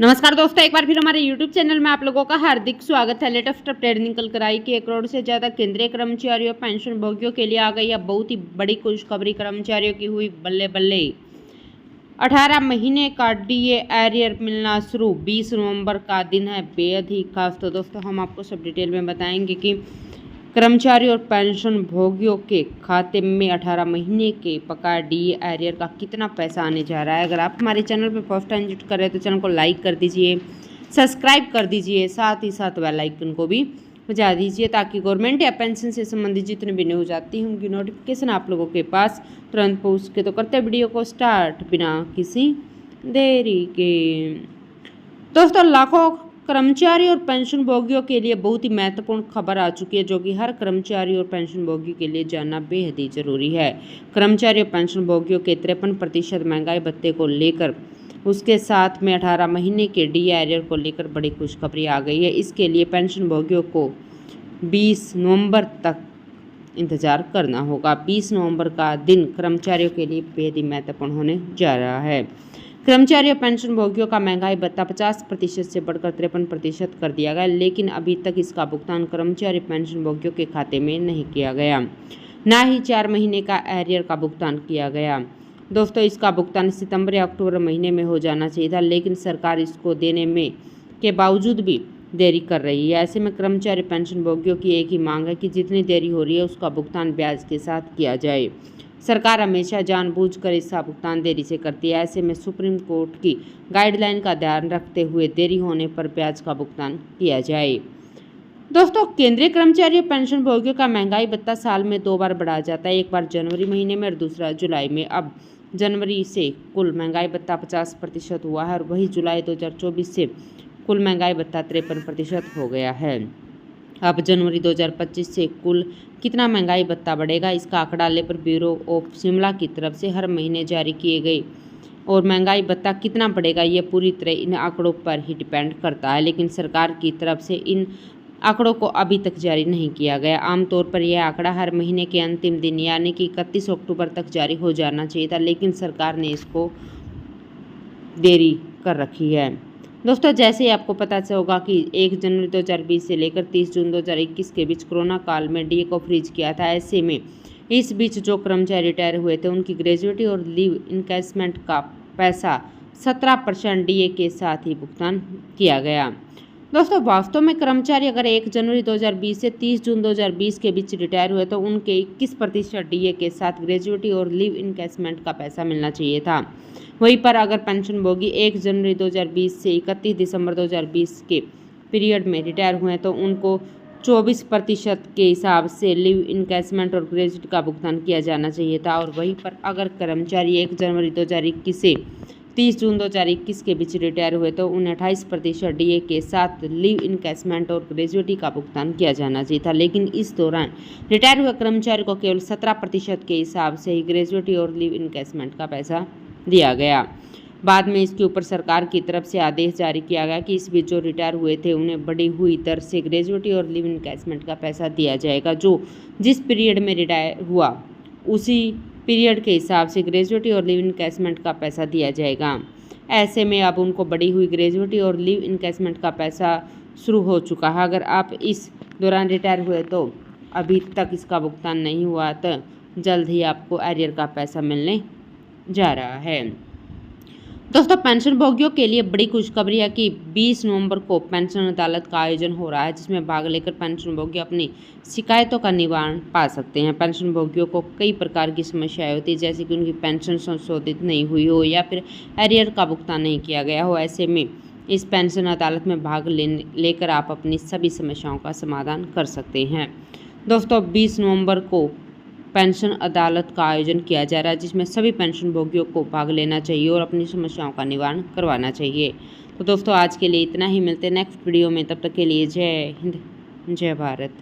नमस्कार दोस्तों, एक बार फिर हमारे YouTube चैनल में आप लोगों का हार्दिक स्वागत है। लेटेस्ट अपडेट निकल कर आई कि 1 करोड़ से ज़्यादा केंद्रीय कर्मचारियों पेंशन भोगियों के लिए आ गई अब बहुत ही बड़ी खुशखबरी। कर्मचारियों की हुई बल्ले बल्ले। 18 महीने का डीए एरियर मिलना शुरू। 20 नवंबर का दिन है बेहद ही खास। तो दोस्तों हम आपको सब डिटेल में बताएंगे कि कर्मचारी और पेंशन भोगियों के खाते में 18 महीने के बकाया डीए एरियर का कितना पैसा आने जा रहा है। अगर आप हमारे चैनल पर फर्स्ट टाइम विजिट कर रहे हैं तो चैनल को लाइक कर दीजिए, सब्सक्राइब कर दीजिए, साथ ही साथ बेल आइकन को भी बजा दीजिए ताकि गवर्नमेंट या पेंशन से संबंधित जितने भी न्यूज आती हैं उनकी नोटिफिकेशन आप लोगों के पास तुरंत पहुँच सके। तो करते वीडियो को स्टार्ट बिना किसी देरी के। दोस्तों लाखों कर्मचारी और पेंशन भोगियों के लिए बहुत ही महत्वपूर्ण खबर आ चुकी है जो कि हर कर्मचारी और पेंशन भोगी के लिए जानना बेहद ही जरूरी है। कर्मचारी और पेंशन भोगियों के 53% महंगाई भत्ते को लेकर उसके साथ में 18 महीने के डीए एरियर को लेकर बड़ी खुशखबरी आ गई है। इसके लिए पेंशन भोगियों को 20 नवंबर तक इंतजार करना होगा। 20 नवंबर का दिन कर्मचारियों के लिए बेहद ही महत्वपूर्ण होने जा रहा है। कर्मचारी और पेंशन भोगियों का महंगाई भत्ता 50% से बढ़कर 53% कर दिया गया, लेकिन अभी तक इसका भुगतान कर्मचारी पेंशन भोगियों के खाते में नहीं किया गया, ना ही 4 महीने का एरियर का भुगतान किया गया। दोस्तों इसका भुगतान सितंबर या अक्टूबर महीने में हो जाना चाहिए था, लेकिन सरकार इसको देने में के बावजूद भी देरी कर रही है। ऐसे में कर्मचारी पेंशन भोगियों की एक ही मांग है कि जितनी देरी हो रही है उसका भुगतान ब्याज के साथ किया जाए। सरकार हमेशा जानबूझकर इसका भुगतान देरी से करती है। ऐसे में सुप्रीम कोर्ट की गाइडलाइन का ध्यान रखते हुए देरी होने पर ब्याज का भुगतान किया जाए। दोस्तों केंद्रीय कर्मचारी पेंशन भोगियों का महंगाई भत्ता साल में 2 बार बढ़ाया जाता है, एक बार जनवरी महीने में और दूसरा जुलाई में। अब जनवरी से कुल महंगाई भत्ता 50% हुआ है और वही जुलाई 2024 से कुल महंगाई भत्ता 53% हो गया है। अब जनवरी 2025 से कुल कितना महंगाई भत्ता बढ़ेगा इसका आंकड़ा लेबर ब्यूरो ऑफ शिमला की तरफ से हर महीने जारी किए गए और महंगाई भत्ता कितना बढ़ेगा ये पूरी तरह इन आंकड़ों पर ही डिपेंड करता है, लेकिन सरकार की तरफ से इन आंकड़ों को अभी तक जारी नहीं किया गया। आमतौर पर यह आंकड़ा हर महीने के अंतिम दिन यानी कि 31 अक्टूबर तक जारी हो जाना चाहिए था, लेकिन सरकार ने इसको देरी कर रखी है। दोस्तों जैसे ही आपको पता होगा कि 1 जनवरी 2020 से लेकर 30 जून 2021 के बीच कोरोना काल में डीए को फ्रीज किया था। ऐसे में इस बीच जो कर्मचारी रिटायर हुए थे उनकी ग्रेजुएटी और लीव इनकैशमेंट का पैसा 17% डीए के साथ ही भुगतान किया गया। दोस्तों वास्तव में कर्मचारी अगर 1 जनवरी 2020 से 30 जून 2020 के बीच रिटायर हुए तो उनके 21% डीए के साथ ग्रेजुएटी और लीव इनकैशमेंट का पैसा मिलना चाहिए था। वहीं पर अगर पेंशन भोगी 1 जनवरी 2020 से 31 दिसंबर 2020 के पीरियड में रिटायर हुए तो उनको 24% के हिसाब से लीव इनकैशमेंट और ग्रेजुएटी का भुगतान किया जाना चाहिए था। और वहीं पर अगर कर्मचारी 1 जनवरी 2021 से 30 जून 2021 के बीच रिटायर हुए तो उन्हें 28% डीए के साथ लीव इनकैशमेंट और ग्रेजुएटी का भुगतान किया जाना चाहिए था, लेकिन इस दौरान रिटायर हुए कर्मचारी को केवल 17% के हिसाब से ही ग्रेजुएटी और लीव इनकैशमेंट का पैसा दिया गया। बाद में इसके ऊपर सरकार की तरफ से आदेश जारी किया गया कि इस बीच जो रिटायर हुए थे उन्हें बढ़ी हुई दर से ग्रेजुएटी और लीव इनकैशमेंट का पैसा दिया जाएगा। जो जिस पीरियड में रिटायर हुआ उसी पीरियड के हिसाब से ग्रेजुएटी और लीव इनकैशमेंट का पैसा दिया जाएगा। ऐसे में अब उनको बढ़ी हुई ग्रेजुएटी और लीव इनकैशमेंट का पैसा शुरू हो चुका है। अगर आप इस दौरान रिटायर हुए तो अभी तक इसका भुगतान नहीं हुआ तो जल्द ही आपको एरियर का पैसा मिलने जा रहा है। दोस्तों पेंशन भोगियों के लिए बड़ी खुशखबरी है कि 20 नवंबर को पेंशन अदालत का आयोजन हो रहा है, जिसमें भाग लेकर पेंशन भोगी अपनी शिकायतों का निवारण पा सकते हैं। पेंशन भोगियों को कई प्रकार की समस्याएं होती है, जैसे कि उनकी पेंशन संशोधित नहीं हुई हो या फिर एरियर का भुगतान नहीं किया गया हो। ऐसे में इस पेंशन अदालत में भाग लेकर आप अपनी सभी समस्याओं का समाधान कर सकते हैं। दोस्तों 20 नवंबर को पेंशन अदालत का आयोजन किया जा रहा है, जिसमें सभी पेंशन भोगियों को भाग लेना चाहिए और अपनी समस्याओं का निवारण करवाना चाहिए। तो दोस्तों आज के लिए इतना ही, मिलते हैं नेक्स्ट वीडियो में, तब तक के लिए जय हिंद जय भारत।